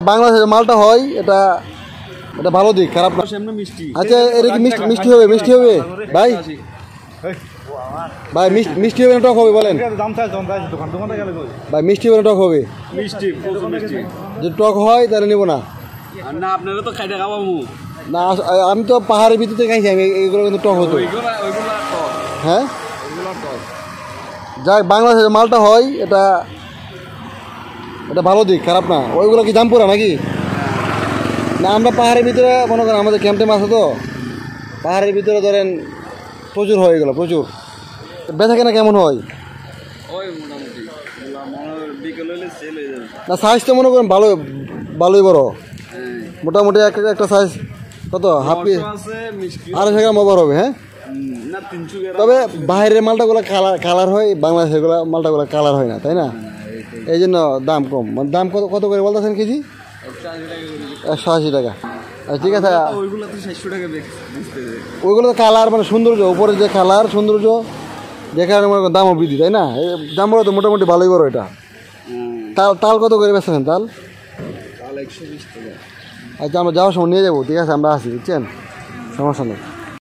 বাংলাদেশের মালটা হয় এটা এটা ভালো দিক, খারাপ না। আচ্ছা, এটা কি মিষ্টি হবে? মিষ্টি হবে ভাই? ভাই মিষ্টি হবে না টক হবে বলেন? ভাই মিষ্টি হবে না টক হবে? যদি টক হয় তাহলে নেবো না। আপনারা তো খাইতে খাবো না, আমি তো পাহাড়ের ভিতরে খাইছি, আমি এগুলো কিন্তু টক হতো। হ্যাঁ, যাই বাংলাদেশের মালটা হয় এটা এটা ভালো দিক, খারাপ না। ওইগুলো কি জামপুরা নাকি? না, আমরা পাহাড়ের ভিতরে মনে করেন আমাদের ক্যাম্পে মাছ আছে তো, পাহাড়ের ভিতরে ধরেন প্রচুর হয় এগুলো, প্রচুর। বেচা কেনা কেমন হয়? না, সাইজ তো মনে করেন ভালোই বড়, মোটামুটি একটা সাইজ কত হাফ পিস 250 গ্রাম ওভার হবে। হ্যাঁ, তবে বাইরের মালটাগুলো কালার হয়, বাংলাদেশের মালটাগুলো কালার হয় না, তাই না? এই জন্য দাম কম। দাম কত করে বলতেছেন কেজি? 180 টাকা। আচ্ছা, ঠিক আছে। ওইগুলো তো কালার মানে সৌন্দর্য, উপরে যে কালার সৌন্দর্য দেখে দামও বৃদ্ধি, তাই না? দাম বলো তো মোটামুটি ভালোই বড়। এটা তাল কত করে বেচতেছেন? তাল 120 টাকা। আচ্ছা, আমরা যাওয়ার সময় নিয়ে যাবো, ঠিক আছে? আমরা আসি, বুঝছেন? সমস্যা নেই।